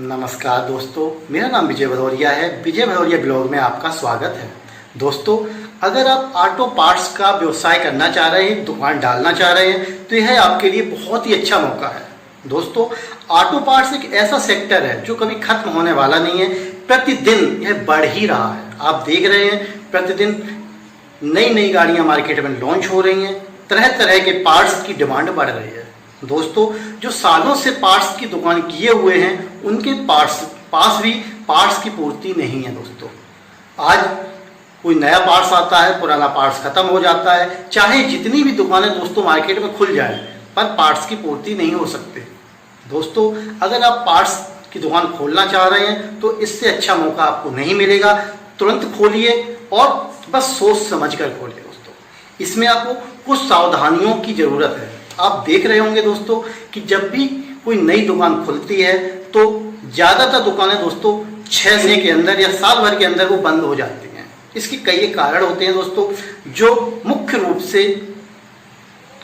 नमस्कार दोस्तों, मेरा नाम विजय भदौरिया है। विजय भदौरिया ब्लॉग में आपका स्वागत है। दोस्तों, अगर आप ऑटो पार्ट्स का व्यवसाय करना चाह रहे हैं, दुकान डालना चाह रहे हैं, तो यह आपके लिए बहुत ही अच्छा मौका है। दोस्तों, ऑटो पार्ट्स एक ऐसा सेक्टर है जो कभी खत्म होने वाला नहीं है। प्रतिदिन यह बढ़ ही रहा है। आप देख रहे हैं, प्रतिदिन नई नई गाड़ियाँ मार्केट में लॉन्च हो रही हैं। तरह तरह के पार्ट्स की डिमांड बढ़ रही है। दोस्तों, जो सालों से पार्ट्स की दुकान किए हुए हैं, उनके पास भी पार्ट्स की पूर्ति नहीं है। दोस्तों, आज कोई नया पार्ट्स आता है, पुराना पार्ट्स खत्म हो जाता है। चाहे जितनी भी दुकानें दोस्तों मार्केट में खुल जाए, पर पार्ट्स की पूर्ति नहीं हो सकते। दोस्तों, अगर आप पार्ट्स की दुकान खोलना चाह रहे हैं तो इससे अच्छा मौका आपको नहीं मिलेगा। तुरंत खोलिए और बस सोच समझ कर खोलिए। दोस्तों, इसमें आपको कुछ सावधानियों की ज़रूरत है। आप देख रहे होंगे दोस्तों कि जब भी कोई नई दुकान खुलती है तो ज़्यादातर दुकानें दोस्तों 6 महीने के अंदर या साल भर के अंदर वो बंद हो जाती हैं। इसके कई कारण होते हैं दोस्तों, जो मुख्य रूप से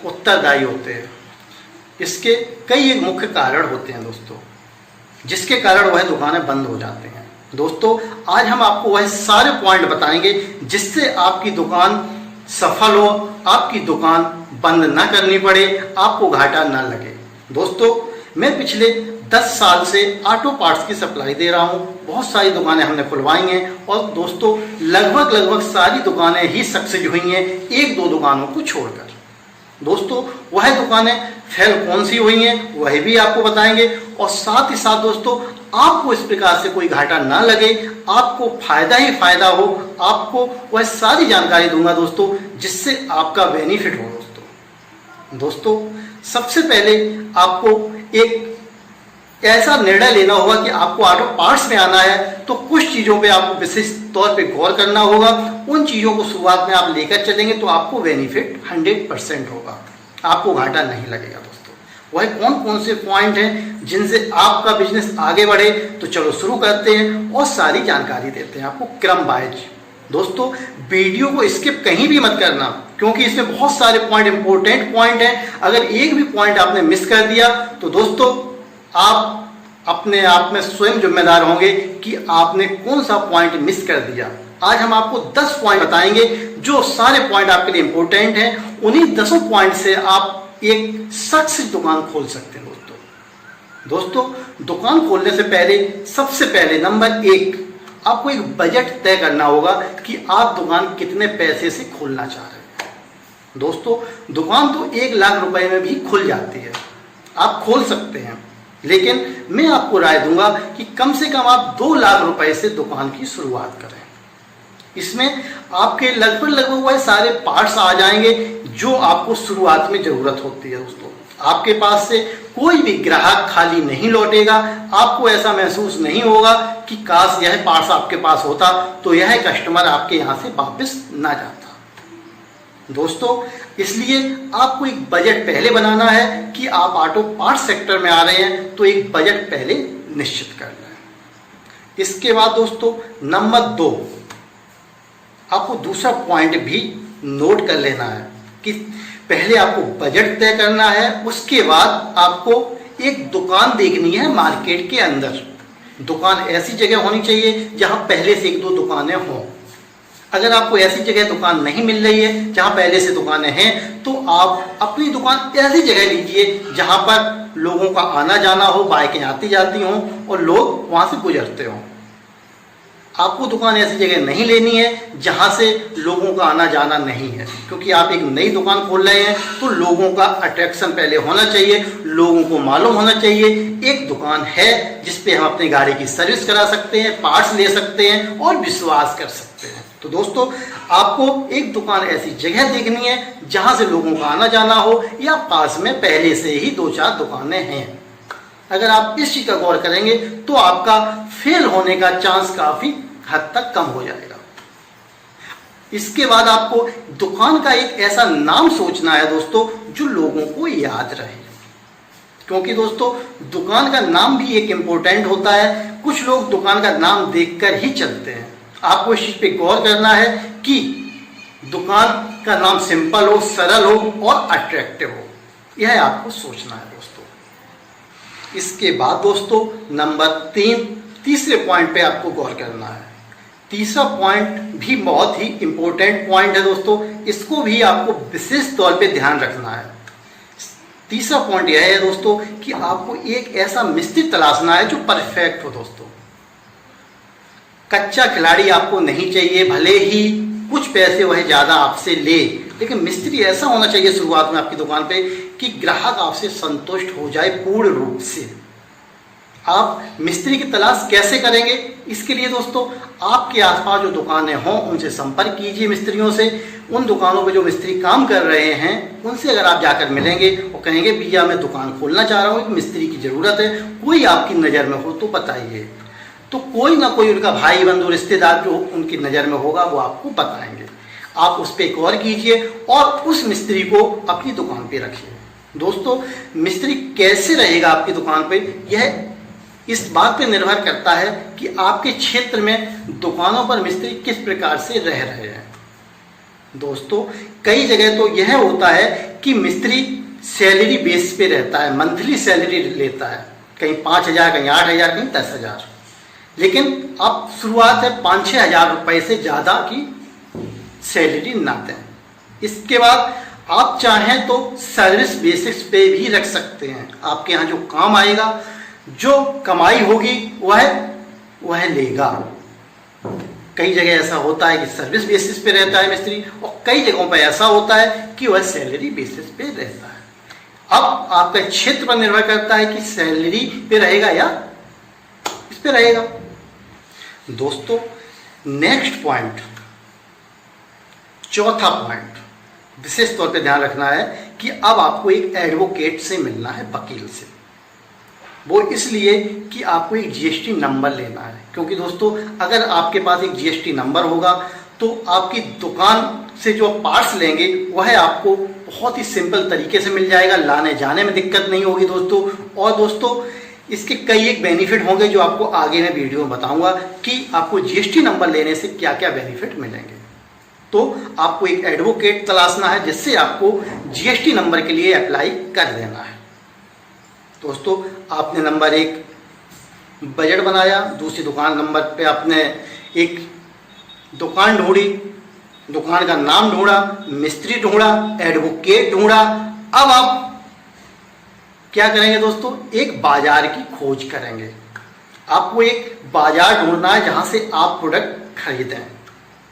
उत्तरदायी होते हैं। इसके कई एक मुख्य कारण होते हैं दोस्तों, जिसके कारण वह दुकानें बंद हो जाते हैं। दोस्तों, आज हम आपको वह सारे पॉइंट बताएंगे जिससे आपकी दुकान सफल हो, आपकी दुकान बंद ना करनी पड़े, आपको घाटा ना लगे। दोस्तों, मैं पिछले 10 साल से ऑटो पार्ट्स की सप्लाई दे रहा हूँ। बहुत सारी दुकानें हमने खुलवाई हैं और दोस्तों लगभग सारी दुकानें ही सक्सेस हुई हैं, एक दो दुकानों को छोड़कर। दोस्तों, वह दुकानें फेल कौन सी हुई हैं वह भी आपको बताएंगे, और साथ ही साथ दोस्तों आपको इस प्रकार से कोई घाटा ना लगे, आपको फायदा ही फायदा हो, आपको वह सारी जानकारी दूंगा दोस्तों, जिससे आपका बेनिफिट हो। दोस्तों, सबसे पहले आपको एक ऐसा निर्णय लेना होगा कि आपको ऑटो पार्ट्स में आना है, तो कुछ चीज़ों पे आपको विशेष तौर पे गौर करना होगा। उन चीज़ों को शुरुआत में आप लेकर चलेंगे तो आपको बेनिफिट 100% होगा, आपको घाटा नहीं लगेगा। दोस्तों, वह कौन कौन से पॉइंट हैं जिनसे आपका बिजनेस आगे बढ़े, तो चलो शुरू करते हैं और सारी जानकारी देते हैं आपको क्रम वाइज। दोस्तों, वीडियो को स्किप कहीं भी मत करना, क्योंकि इसमें बहुत सारे पॉइंट इंपॉर्टेंट पॉइंट हैं। अगर एक भी पॉइंट आपने मिस कर दिया तो दोस्तों आप अपने आप में स्वयं जिम्मेदार होंगे कि आपने कौन सा पॉइंट मिस कर दिया। आज हम आपको 10 पॉइंट बताएंगे, जो सारे पॉइंट आपके लिए इंपॉर्टेंट हैं। उन्हीं 10 पॉइंट से आप एक सक्सेस दुकान खोल सकते हैं। दोस्तों, दुकान खोलने से पहले सबसे पहले नंबर 1, आपको एक बजट तय करना होगा कि आप दुकान कितने पैसे से खोलना चाह रहे हैं। दोस्तों, दुकान तो 1 लाख रुपए में भी खुल जाती है, आप खोल सकते हैं, लेकिन मैं आपको राय दूंगा कि कम से कम आप 2 लाख रुपए से दुकान की शुरुआत करें। इसमें आपके लगभग वह सारे पार्ट्स आ जाएंगे जो आपको शुरुआत में जरूरत होती है। दोस्तों, आपके पास से कोई भी ग्राहक खाली नहीं लौटेगा। आपको ऐसा महसूस नहीं होगा कि काश यह पार्ट्स आपके पास होता तो यह कस्टमर आपके यहाँ से वापस ना जाता। दोस्तों, इसलिए आपको एक बजट पहले बनाना है कि आप ऑटो पार्ट्स सेक्टर में आ रहे हैं, तो एक बजट पहले निश्चित करना है। इसके बाद दोस्तों नंबर 2, आपको दूसरा पॉइंट भी नोट कर लेना है कि पहले आपको बजट तय करना है, उसके बाद आपको एक दुकान देखनी है मार्केट के अंदर। दुकान ऐसी जगह होनी चाहिए जहां पहले से 1-2 दुकानें हों। अगर आपको ऐसी जगह दुकान नहीं मिल रही है जहां पहले से दुकानें हैं, तो आप अपनी दुकान ऐसी जगह लीजिए जहां पर लोगों का आना जाना हो, बाइकें आती जाती हों और लोग वहां से गुजरते हों। आपको दुकान ऐसी जगह नहीं लेनी है जहां से लोगों का आना जाना नहीं है, क्योंकि आप एक नई दुकान खोल रहे हैं तो लोगों का अट्रैक्शन पहले होना चाहिए। लोगों को मालूम होना चाहिए एक दुकान है जिस पे हम अपनी गाड़ी की सर्विस करा सकते हैं, पार्ट्स ले सकते हैं और विश्वास कर सकते हैं। तो दोस्तों, आपको एक दुकान ऐसी जगह देखनी है जहां से लोगों का आना जाना हो, या पास में पहले से ही 2-4 दुकानें हैं। अगर आप इस चीज का गौर करेंगे तो आपका फेल होने का चांस काफी हद तक कम हो जाएगा। इसके बाद आपको दुकान का एक ऐसा नाम सोचना है दोस्तों जो लोगों को याद रहे, क्योंकि दोस्तों दुकान का नाम भी एक इम्पोर्टेंट होता है। कुछ लोग दुकान का नाम देखकर ही चलते हैं। आपको इस चीज पे गौर करना है कि दुकान का नाम सिंपल हो, सरल हो और अट्रैक्टिव हो। यह आपको सोचना है दोस्तों। इसके बाद दोस्तों नंबर 3, तीसरे पॉइंट पे आपको गौर करना है। तीसरा पॉइंट भी बहुत ही इंपॉर्टेंट पॉइंट है दोस्तों, इसको भी आपको विशेष तौर पे ध्यान रखना है। तीसरा पॉइंट यह है दोस्तों कि आपको एक ऐसा मिस्त्री तलाशना है जो परफेक्ट हो दोस्तों। कच्चा खिलाड़ी आपको नहीं चाहिए, भले ही कुछ पैसे वह ज़्यादा आपसे ले, लेकिन मिस्त्री ऐसा होना चाहिए शुरुआत में आपकी दुकान पे कि ग्राहक आपसे संतुष्ट हो जाए पूर्ण रूप से। आप मिस्त्री की तलाश कैसे करेंगे? इसके लिए दोस्तों आपके आसपास जो दुकानें हों उनसे संपर्क कीजिए मिस्त्रियों से। उन दुकानों पे जो मिस्त्री काम कर रहे हैं उनसे अगर आप जाकर मिलेंगे और कहेंगे भैया मैं दुकान खोलना चाह रहा हूँ, एक मिस्त्री की ज़रूरत है, कोई आपकी नज़र में हो तो बताइए, तो कोई ना कोई उनका भाई बंधु रिश्तेदार जो उनकी नज़र में होगा वो आपको बताएंगे। आप उस पर गौर कीजिए और उस मिस्त्री को अपनी दुकान पे रखिए। दोस्तों मिस्त्री कैसे रहेगा आपकी दुकान पे, यह इस बात पे निर्भर करता है कि आपके क्षेत्र में दुकानों पर मिस्त्री किस प्रकार से रह रहे हैं। दोस्तों कई जगह तो यह होता है कि मिस्त्री सैलरी बेस पे रहता है, मंथली सैलरी लेता है, कहीं 5,000, कहीं 8,000, कहीं 10,000, लेकिन अब शुरुआत है 5-6 हज़ार रुपये से ज़्यादा की सैलरी ना दें। इसके बाद आप चाहें तो सर्विस बेसिस पे भी रख सकते हैं। आपके यहाँ जो काम आएगा, जो कमाई होगी वह लेगा। कई जगह ऐसा होता है कि सर्विस बेसिस पे रहता है मिस्त्री, और कई जगहों पर ऐसा होता है कि वह सैलरी बेसिस पे रहता है। अब आपका क्षेत्र पर निर्भर करता है कि सैलरी पे रहेगा या इस पे रहेगा। दोस्तों नेक्स्ट पॉइंट, चौथा पॉइंट विशेष तौर पे ध्यान रखना है कि अब आपको एक एडवोकेट से मिलना है, वकील से। वो इसलिए कि आपको एक जीएसटी नंबर लेना है, क्योंकि दोस्तों अगर आपके पास एक जीएसटी नंबर होगा तो आपकी दुकान से जो पार्ट्स लेंगे वह आपको बहुत ही सिंपल तरीके से मिल जाएगा, लाने जाने में दिक्कत नहीं होगी दोस्तों। और दोस्तों इसके कई एक बेनिफिट होंगे जो आपको आगे मैं वीडियो में बताऊंगा कि आपको जीएसटी नंबर लेने से क्या क्या बेनिफिट मिलेंगे। तो आपको एक एडवोकेट तलाशना है जिससे आपको जीएसटी नंबर के लिए अप्लाई कर देना है। दोस्तों आपने नंबर 1 बजट बनाया, दूसरी दुकान नंबर पे आपने एक दुकान ढूंढी, दुकान का नाम ढूंढा, मिस्त्री ढूंढा, एडवोकेट ढूंढा। अब आप क्या करेंगे दोस्तों? एक बाजार की खोज करेंगे। आपको एक बाजार ढूंढना है जहां से आप प्रोडक्ट खरीदें।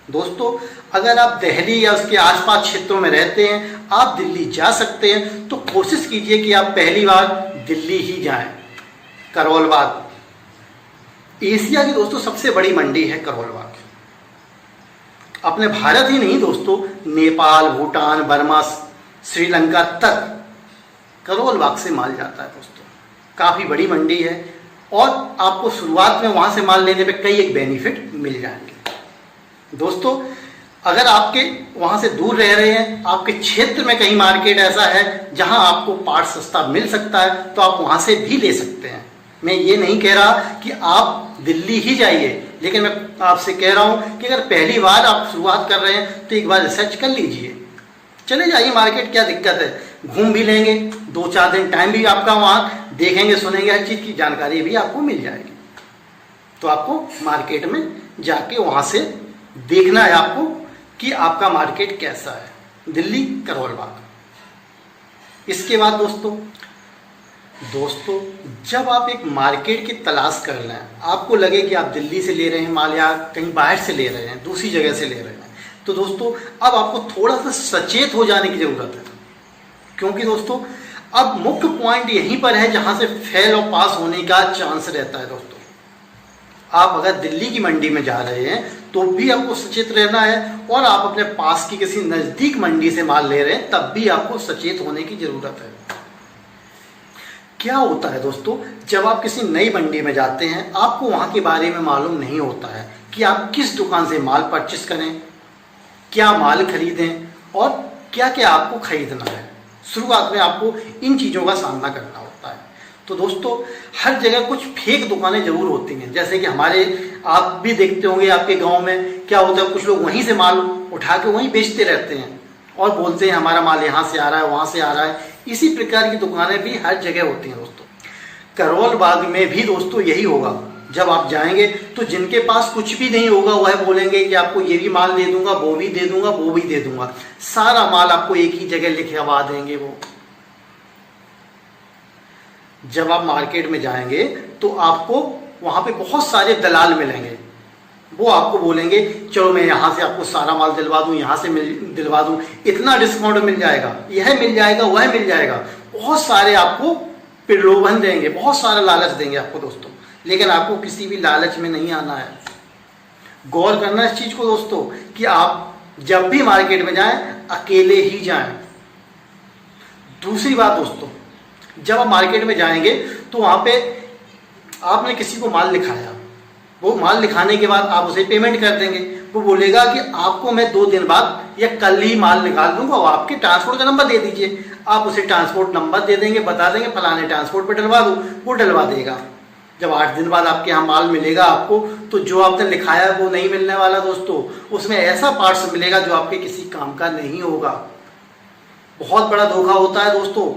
दोस्तों अगर आप दिल्ली या उसके आसपास क्षेत्रों में रहते हैं, आप दिल्ली जा सकते हैं, तो कोशिश कीजिए कि आप पहली बार दिल्ली ही जाएं। करोल बाग एशिया की दोस्तों सबसे बड़ी मंडी है करोल बाग। अपने भारत ही नहीं दोस्तों, नेपाल, भूटान, बर्मा, श्रीलंका तक करोल बाग से माल जाता है दोस्तों। काफ़ी बड़ी मंडी है और आपको शुरुआत में वहाँ से माल लेने पे कई एक बेनिफिट मिल जाएंगे। दोस्तों अगर आपके वहाँ से दूर रह रहे हैं, आपके क्षेत्र में कहीं मार्केट ऐसा है जहाँ आपको पार्ट सस्ता मिल सकता है, तो आप वहाँ से भी ले सकते हैं। मैं ये नहीं कह रहा कि आप दिल्ली ही जाइए, लेकिन मैं आपसे कह रहा हूँ कि अगर पहली बार आप शुरुआत कर रहे हैं तो एक बार रिसर्च कर लीजिए, चले जाइए मार्केट, क्या दिक्कत है, घूम भी लेंगे, 2-4 दिन टाइम भी आपका वहाँ देखेंगे, सुनेंगे, हर चीज़ की जानकारी भी आपको मिल जाएगी। तो आपको मार्केट में जाके वहाँ से देखना है आपको कि आपका मार्केट कैसा है, दिल्ली करोल बाग। इसके बाद दोस्तों जब आप एक मार्केट की तलाश कर लें, आपको लगे कि आप दिल्ली से ले रहे हैं माल या कहीं बाहर से ले रहे हैं, दूसरी जगह से ले रहे हैं, तो दोस्तों अब आपको थोड़ा सा सचेत हो जाने की ज़रूरत है। क्योंकि दोस्तों अब मुख्य पॉइंट यहीं पर है जहाँ से फेल और पास होने का चांस रहता है। दोस्तों आप अगर दिल्ली की मंडी में जा रहे हैं तो भी आपको सचेत रहना है, और आप अपने पास की किसी नज़दीक मंडी से माल ले रहे हैं तब भी आपको सचेत होने की ज़रूरत है। क्या होता है दोस्तों, जब आप किसी नई मंडी में जाते हैं, आपको वहाँ के बारे में मालूम नहीं होता है कि आप किस दुकान से माल परचेस करें, क्या माल खरीदें और क्या क्या आपको खरीदना है। शुरुआत में आपको इन चीज़ों का सामना करना होता है। तो दोस्तों हर जगह कुछ फेक दुकानें ज़रूर होती हैं, जैसे कि आप भी देखते होंगे आपके गांव में क्या होता है, कुछ लोग वहीं से माल उठा के वहीं बेचते रहते हैं और बोलते हैं हमारा माल यहाँ से आ रहा है, वहाँ से आ रहा है। इसी प्रकार की दुकानें भी हर जगह होती हैं दोस्तों। करोल बाग में भी दोस्तों यही होगा। जब आप जाएंगे तो जिनके पास कुछ भी नहीं होगा वह बोलेंगे कि आपको ये भी माल दे दूंगा, वो भी दे दूंगा, वो भी दे दूंगा। सारा माल आपको एक ही जगह लिखवा देंगे वो। जब आप मार्केट में जाएंगे तो आपको वहां पे बहुत सारे दलाल मिलेंगे। वो आपको बोलेंगे चलो मैं यहाँ से आपको सारा माल दिलवा दूं, यहाँ से दिलवा दूं, इतना डिस्काउंट मिल जाएगा, यह मिल जाएगा, वह मिल जाएगा। बहुत सारे आपको प्रलोभन देंगे, बहुत सारा लालच देंगे आपको दोस्तों। लेकिन आपको किसी भी लालच में नहीं आना है। गौर करना इस चीज को दोस्तों कि आप जब भी मार्केट में जाएं अकेले ही जाएं। दूसरी बात दोस्तों, जब आप मार्केट में जाएंगे तो वहां पे आपने किसी को माल लिखाया, वो माल लिखाने के बाद आप उसे पेमेंट कर देंगे। वो बोलेगा कि आपको मैं 2 दिन बाद या कल ही माल निकाल दूंगा, वो आपके ट्रांसपोर्ट का नंबर दे दीजिए। आप उसे ट्रांसपोर्ट नंबर दे देंगे, बता देंगे फलाने ट्रांसपोर्ट पर डलवा दो, वो डलवा देगा। जब 8 दिन बाद आपके यहाँ माल मिलेगा आपको, तो जो आपने लिखाया वो नहीं मिलने वाला दोस्तों। उसमें ऐसा पार्ट्स मिलेगा जो आपके किसी काम का नहीं होगा। बहुत बड़ा धोखा होता है दोस्तों।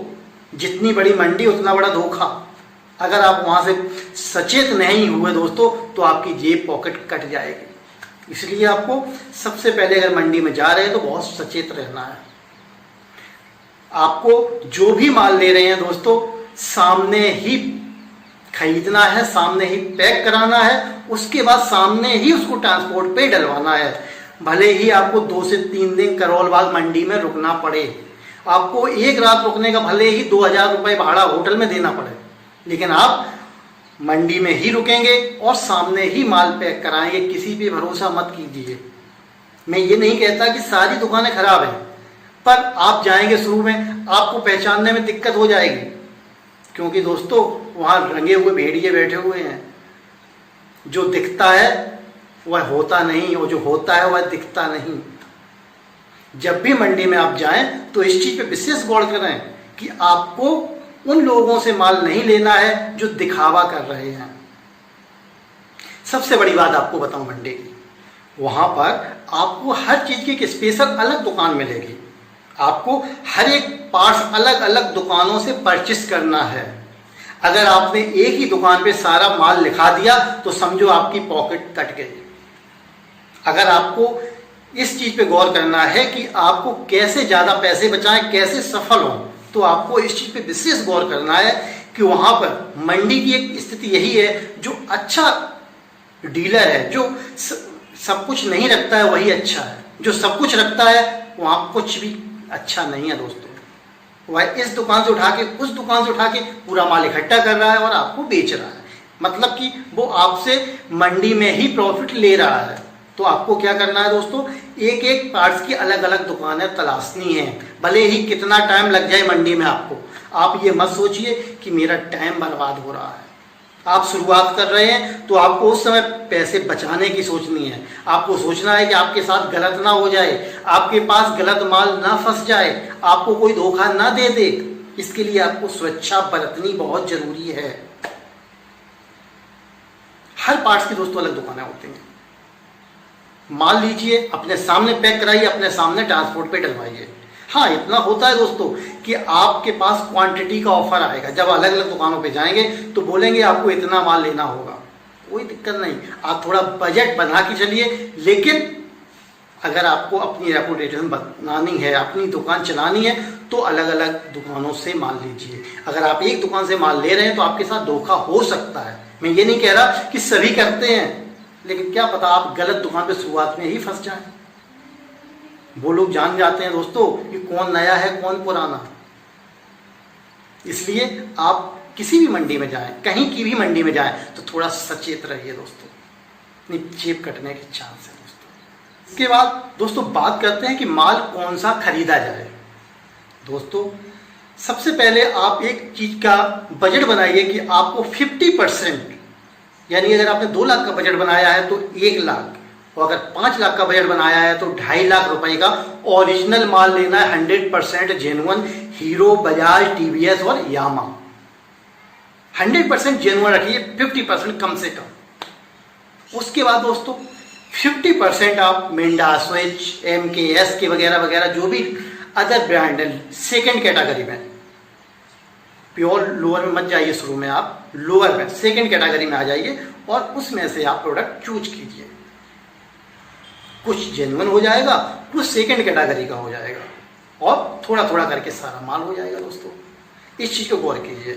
जितनी बड़ी मंडी उतना बड़ा धोखा। अगर आप वहां से सचेत नहीं हुए दोस्तों तो आपकी जेब पॉकेट कट जाएगी। इसलिए आपको सबसे पहले अगर मंडी में जा रहे हैं तो बहुत सचेत रहना है। आपको जो भी माल ले रहे हैं दोस्तों सामने ही खरीदना है, सामने ही पैक कराना है, उसके बाद सामने ही उसको ट्रांसपोर्ट पे डलवाना है। भले ही आपको 2 से 3 दिन करोल बाग मंडी में रुकना पड़े, आपको 1 रात रुकने का भले ही 2000 रुपये भाड़ा होटल में देना पड़े, लेकिन आप मंडी में ही रुकेंगे और सामने ही माल पैक कराएंगे। किसी पे भरोसा मत कीजिए। मैं ये नहीं कहता कि सारी दुकानें खराब हैं, पर आप जाएंगे शुरू में आपको पहचानने में दिक्कत हो जाएगी, क्योंकि दोस्तों वहाँ रंगे हुए भेड़िए बैठे हुए हैं। जो दिखता है वह होता नहीं और जो होता है वह दिखता नहीं। जब भी मंडी में आप जाएं तो इस चीज पे विशेष गौर करें कि आपको उन लोगों से माल नहीं लेना है जो दिखावा कर रहे हैं। सबसे बड़ी बात आपको बताऊं मंडी की, वहां पर आपको हर चीज की एक स्पेशल अलग दुकान मिलेगी। आपको हर एक पार्ट्स अलग अलग दुकानों से परचेस करना है। अगर आपने एक ही दुकान पे सारा माल लिखा दिया तो समझो आपकी पॉकेट कट गई। अगर आपको इस चीज पे गौर करना है कि आपको कैसे ज्यादा पैसे बचाएं, कैसे सफल हो, तो आपको इस चीज पे विशेष गौर करना है कि वहां पर मंडी की एक स्थिति यही है, जो अच्छा डीलर है, जो सब कुछ नहीं रखता है वही अच्छा है। जो सब कुछ रखता है वहां कुछ भी अच्छा नहीं है दोस्तों। वह इस दुकान से उठा के उस दुकान से उठा के पूरा माल इकट्ठा कर रहा है और आपको बेच रहा है। मतलब कि वो आपसे मंडी में ही प्रॉफिट ले रहा है। तो आपको क्या करना है दोस्तों, एक एक पार्ट्स की अलग अलग दुकानें तलाशनी है। भले ही कितना टाइम लग जाए मंडी में आपको, आप ये मत सोचिए कि मेरा टाइम बर्बाद हो रहा है। आप शुरुआत कर रहे हैं तो आपको उस समय पैसे बचाने की सोचनी है। आपको सोचना है कि आपके साथ गलत ना हो जाए, आपके पास गलत माल ना फंस जाए, आपको कोई धोखा ना दे दे। इसके लिए आपको सुरक्षा बरतनी बहुत जरूरी है। हर पार्ट्स की दोस्तों अलग दुकानें होती हैं। माल लीजिए, अपने सामने पैक कराइए, अपने सामने ट्रांसपोर्ट पे डलवाइए। हाँ, इतना होता है दोस्तों कि आपके पास क्वांटिटी का ऑफर आएगा। जब अलग अलग दुकानों पे जाएंगे तो बोलेंगे आपको इतना माल लेना होगा, कोई दिक्कत नहीं, आप थोड़ा बजट बना के चलिए। लेकिन अगर आपको अपनी रेपुटेशन बनानी है, अपनी दुकान चलानी है, तो अलग अलग दुकानों से माल लीजिए। अगर आप एक दुकान से माल ले रहे हैं तो आपके साथ धोखा हो सकता है। मैं ये नहीं कह रहा कि सभी करते हैं, लेकिन क्या पता आप गलत दुकान पे शुरुआत में ही फंस जाएं। वो लोग जान जाते हैं दोस्तों कि कौन नया है कौन पुराना। इसलिए आप किसी भी मंडी में जाएं, कहीं की भी मंडी में जाएं, तो थोड़ा सचेत रहिए दोस्तों, अपनी जेब कटने के चांस है दोस्तों। इसके बाद दोस्तों बात करते हैं कि माल कौन सा खरीदा जाए। दोस्तों सबसे पहले आप एक चीज का बजट बनाइए कि आपको 50%, यानी अगर आपने 2 लाख का बजट बनाया है तो 1 लाख, और अगर 5 लाख का बजट बनाया है तो 2.5 लाख रुपए का ओरिजिनल माल लेना है। 100% जेन्युइन हीरो, बजाज, टीवीएस और यामा। 100% जेन्युइन रखिए, 50% कम से कम। उसके बाद दोस्तों 50% आप मिंडा, स्विच, MKS के वगैरह वगैरह जो भी अदर ब्रांड है सेकेंड कैटेगरी में, प्योर लोअर में मत जाइए, शुरू में आप लोअर में सेकंड कैटेगरी में आ जाइए और उसमें से आप प्रोडक्ट चूज कीजिए। कुछ जेन्युइन हो जाएगा, कुछ सेकंड कैटेगरी का हो जाएगा और थोड़ा थोड़ा करके सारा माल हो जाएगा दोस्तों। इस चीज़ को गौर कीजिए।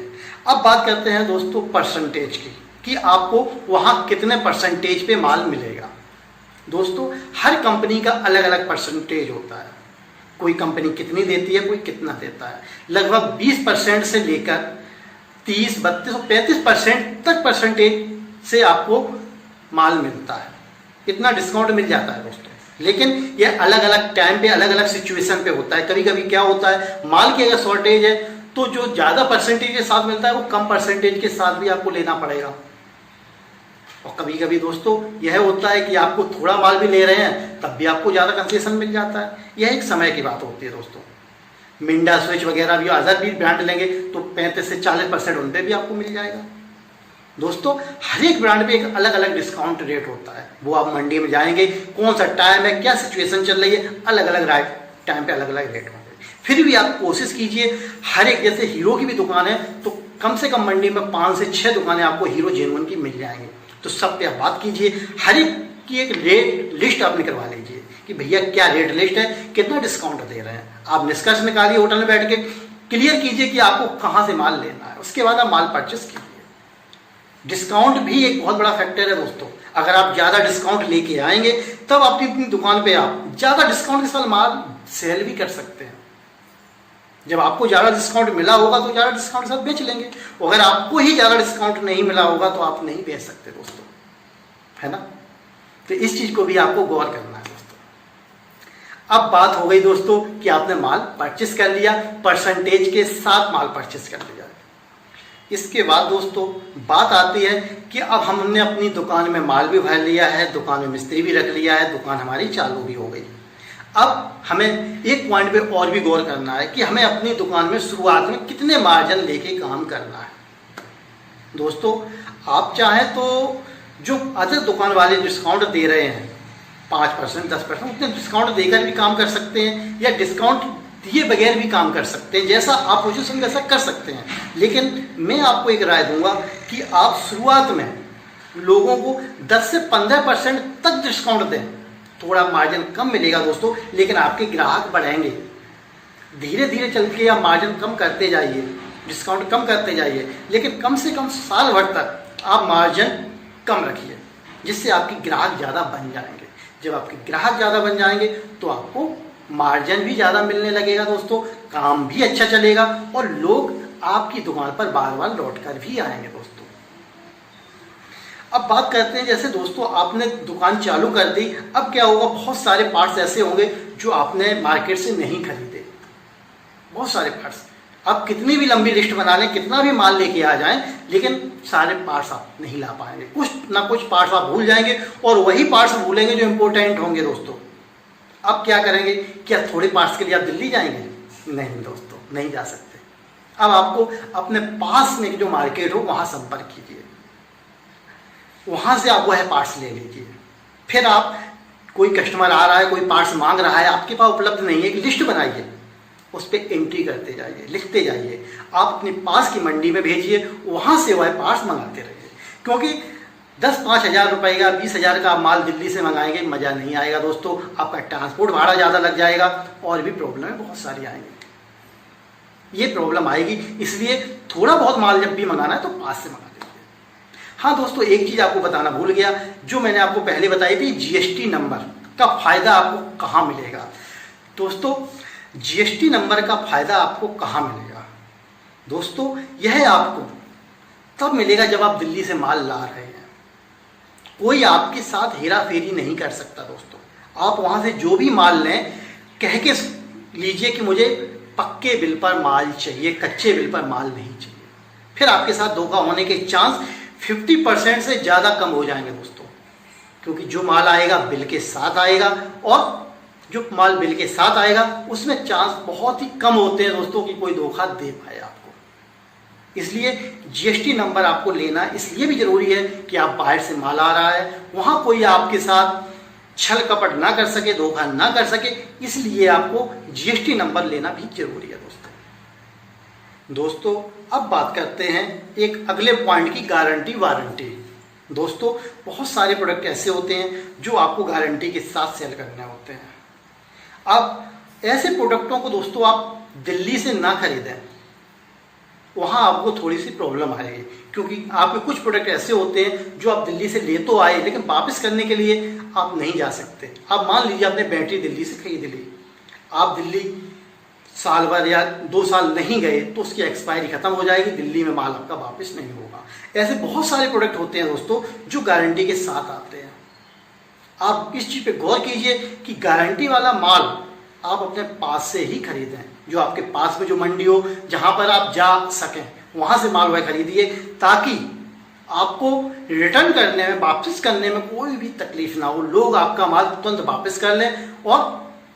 अब बात करते हैं दोस्तों परसेंटेज की, कि आपको वहाँ कितने परसेंटेज पे माल मिलेगा। दोस्तों हर कंपनी का अलग अलग परसेंटेज होता है। कोई कंपनी कितनी देती है, कोई कितना देता है। लगभग 20% से लेकर 30, 32 और 35% तक परसेंटेज से आपको माल मिलता है। इतना डिस्काउंट मिल जाता है दोस्तों। लेकिन ये अलग अलग टाइम पे, अलग अलग सिचुएशन पे होता है। कभी कभी क्या होता है, माल की अगर शॉर्टेज है तो जो ज़्यादा परसेंटेज के साथ मिलता है वो कम परसेंटेज के साथ भी आपको लेना पड़ेगा। और कभी कभी दोस्तों यह होता है कि आपको थोड़ा माल भी ले रहे हैं तब भी आपको ज़्यादा कंसेशन मिल जाता है। यह एक समय की बात होती है दोस्तों। मिंडा स्विच वगैरह भी अदर भी ब्रांड लेंगे तो 35 से 40% उन पर भी आपको मिल जाएगा। दोस्तों हर एक ब्रांड पे एक अलग अलग डिस्काउंट रेट होता है। वो आप मंडी में जाएंगे, कौन सा टाइम है, क्या सिचुएशन चल रही है, अलग अलग टाइम पे अलग अलग रेट होंगे। फिर भी आप कोशिश कीजिए हर एक, जैसे हीरो की भी दुकान है तो कम से कम मंडी में 5 से 6 दुकानें आपको हीरो जेन्युइन की मिल जाएंगी। तो सब पे आप बात कीजिए, हर एक की एक रेट लिस्ट आप निकलवा लीजिए कि भैया क्या रेट लिस्ट है, कितना डिस्काउंट दे रहे हैं। आप निष्कर्ष निकालिए, होटल में बैठ के क्लियर कीजिए कि आपको कहाँ से माल लेना है। उसके बाद आप माल परचेस कीजिए। डिस्काउंट भी एक बहुत बड़ा फैक्टर है दोस्तों। अगर आप ज़्यादा डिस्काउंट लेके आएंगे तब अपनी दुकान पे आप ज़्यादा डिस्काउंट के साथ माल सेल भी कर सकते हैं। जब आपको ज़्यादा डिस्काउंट मिला होगा तो ज़्यादा डिस्काउंट के साथ बेच लेंगे। अगर आपको ही ज़्यादा डिस्काउंट नहीं मिला होगा तो आप नहीं बेच सकते दोस्तों, है ना। तो इस चीज़ को भी आपको गौर करना है दोस्तों। अब बात हो गई दोस्तों कि आपने माल परचेस कर लिया, परसेंटेज के साथ माल परचेस कर लिया। इसके बाद दोस्तों बात आती है कि अब हमने अपनी दुकान में माल भी भर लिया है, दुकान में मिस्त्री भी रख लिया है, दुकान हमारी चालू भी हो गई। अब हमें एक पॉइंट पे और भी गौर करना है कि हमें अपनी दुकान में शुरुआत में कितने मार्जिन लेके काम करना है। दोस्तों आप चाहें तो जो अदर दुकान वाले डिस्काउंट दे रहे हैं 5%, 10%, उतने डिस्काउंट देकर भी काम कर सकते हैं या डिस्काउंट दिए बगैर भी काम कर सकते हैं। जैसा आप पोजीशन वैसा कर सकते हैं। लेकिन मैं आपको एक राय दूंगा कि आप शुरुआत में लोगों को 10 से 15% तक डिस्काउंट दें। थोड़ा मार्जिन कम मिलेगा दोस्तों, लेकिन आपके ग्राहक बढ़ेंगे। धीरे धीरे चल के आप मार्जिन कम करते जाइए, डिस्काउंट कम करते जाइए, लेकिन कम से कम साल भर तक आप मार्जिन कम रखिए, जिससे आपके ग्राहक ज़्यादा बन जाएंगे। जब आपके ग्राहक ज़्यादा बन जाएंगे तो आपको मार्जिन भी ज़्यादा मिलने लगेगा दोस्तों, काम भी अच्छा चलेगा और लोग आपकी दुकान पर बार बार लौट कर भी आएंगे दोस्तों। अब बात करते हैं, जैसे दोस्तों आपने दुकान चालू कर दी, अब क्या होगा, बहुत सारे पार्ट्स ऐसे होंगे जो आपने मार्केट से नहीं खरीदे। बहुत सारे पार्ट्स, अब कितनी भी लंबी लिस्ट बना लें, कितना भी माल लेके आ जाएं, लेकिन सारे पार्ट्स आप नहीं ला पाएंगे। कुछ ना कुछ पार्ट्स आप भूल जाएंगे और वही पार्ट्स भूलेंगे जो इम्पोर्टेंट होंगे दोस्तों। अब क्या करेंगे, क्या थोड़े पार्ट्स के लिए आप दिल्ली जाएंगे? नहीं दोस्तों, नहीं जा सकते। अब आपको अपने पास में जो मार्केट हो वहाँ संपर्क कीजिए, वहाँ से आप वह पार्ट्स ले लीजिए। फिर आप, कोई कस्टमर आ रहा है, कोई पार्ट्स मांग रहा है, आपके पास उपलब्ध नहीं है, एक लिस्ट बनाइए, उस पर एंट्री करते जाइए, लिखते जाइए। आप अपने पास की मंडी में भेजिए, वहाँ से वह पार्ट्स मंगाते रहिए। क्योंकि 10-5 हज़ार रुपये का, 20 हज़ार का आप माल दिल्ली से मंगाएंगे, मज़ा नहीं आएगा दोस्तों। आपका ट्रांसपोर्ट भाड़ा ज़्यादा लग जाएगा और भी प्रॉब्लम बहुत सारी आएंगी। ये प्रॉब्लम आएगी, इसलिए थोड़ा बहुत माल जब भी मंगाना है तो पास से मंगा लीजिए। हाँ दोस्तों, एक चीज़ आपको बताना भूल गया, जो मैंने आपको पहले बताई थी, GST नंबर का फ़ायदा आपको कहाँ मिलेगा। दोस्तों GST नंबर का फ़ायदा आपको कहाँ मिलेगा? दोस्तों यह आपको तब मिलेगा जब आप दिल्ली से माल ला रहे हैं। कोई आपके साथ हेरा फेरी नहीं कर सकता दोस्तों। आप वहाँ से जो भी माल लें, कह के लीजिए कि मुझे पक्के बिल पर माल चाहिए, कच्चे बिल पर माल नहीं चाहिए। फिर आपके साथ धोखा होने के चांस 50% से ज़्यादा कम हो जाएंगे दोस्तों। क्योंकि जो माल आएगा बिल के साथ आएगा, और जो माल बिल के साथ आएगा उसमें चांस बहुत ही कम होते हैं दोस्तों कि कोई धोखा दे पाए आपको। इसलिए GST नंबर आपको लेना इसलिए भी ज़रूरी है कि आप बाहर से माल आ रहा है, वहाँ कोई आपके साथ छल कपट ना कर सके, धोखा ना कर सके, इसलिए आपको GST नंबर लेना भी जरूरी है दोस्तों। अब बात करते हैं एक अगले पॉइंट की, गारंटी वारंटी। दोस्तों बहुत सारे प्रोडक्ट ऐसे होते हैं जो आपको गारंटी के साथ सेल करने होते हैं। अब ऐसे प्रोडक्टों को दोस्तों आप दिल्ली से ना खरीदें, वहाँ आपको थोड़ी सी प्रॉब्लम आएगी, क्योंकि आपके कुछ प्रोडक्ट ऐसे होते हैं जो आप दिल्ली से ले तो आए लेकिन वापस करने के लिए आप नहीं जा सकते। आप मान लीजिए आपने बैटरी दिल्ली से खरीद ली, आप दिल्ली साल भर या 2 साल नहीं गए तो उसकी एक्सपायरी खत्म हो जाएगी, दिल्ली में माल आपका वापस नहीं होगा। ऐसे बहुत सारे प्रोडक्ट होते हैं दोस्तों जो गारंटी के साथ आते हैं। आप इस चीज़ पे गौर कीजिए कि गारंटी वाला माल आप अपने पास से ही खरीदें, जो आपके पास में जो मंडी हो, जहाँ पर आप जा सकें वहाँ से माल वह खरीदिए, ताकि आपको रिटर्न करने में, वापस करने में कोई भी तकलीफ ना हो, लोग आपका माल तुरंत वापस कर लें और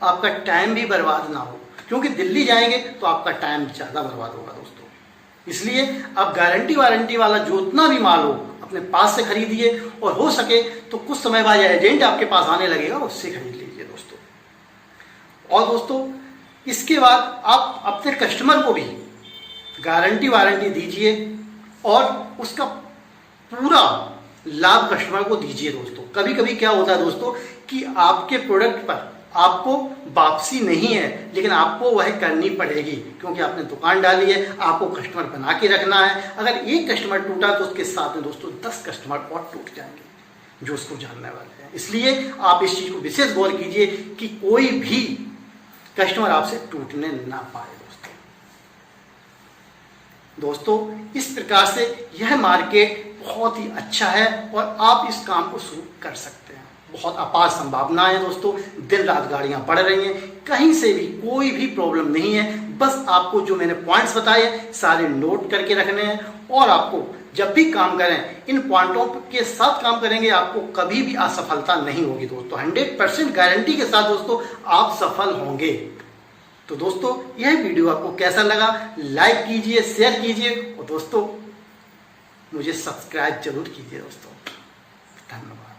आपका टाइम भी बर्बाद ना हो, क्योंकि दिल्ली जाएंगे तो आपका टाइम ज़्यादा बर्बाद होगा दोस्तों। इसलिए आप गारंटी वारंटी वाला जितना भी माल हो अपने पास से खरीदिए, और हो सके तो कुछ समय बाद एजेंट आपके पास आने लगेगा, उससे खरीद लीजिए दोस्तों। और दोस्तों इसके बाद आप अपने कस्टमर को भी गारंटी वारंटी दीजिए और उसका पूरा लाभ कस्टमर को दीजिए दोस्तों। कभी कभी क्या होता है दोस्तों कि आपके प्रोडक्ट पर आपको वापसी नहीं है, लेकिन आपको वह करनी पड़ेगी, क्योंकि आपने दुकान डाली है, आपको कस्टमर बना के रखना है। अगर एक कस्टमर टूटा तो उसके साथ में दोस्तों 10 कस्टमर और टूट जाएंगे जो उसको जानने वाले हैं। इसलिए आप इस चीज़ को विशेष गौर कीजिए कि कोई भी कस्टमर आपसे टूटने ना पाए दोस्तों। इस प्रकार से यह मार्केट बहुत ही अच्छा है और आप इस काम को शुरू कर सकते हैं। बहुत अपार संभावनाएं हैं दोस्तों, दिन रात गाड़ियां बढ़ रही हैं, कहीं से भी कोई भी प्रॉब्लम नहीं है। बस आपको जो मैंने पॉइंट्स बताए सारे नोट करके रखने हैं, और आपको जब भी काम करें इन पॉइंटों के साथ काम करेंगे, आपको कभी भी असफलता नहीं होगी दोस्तों। 100% गारंटी के साथ दोस्तों आप सफल होंगे। तो दोस्तों यह वीडियो आपको कैसा लगा, लाइक कीजिए, शेयर कीजिए, और दोस्तों मुझे सब्सक्राइब जरूर कीजिए दोस्तों। धन्यवाद।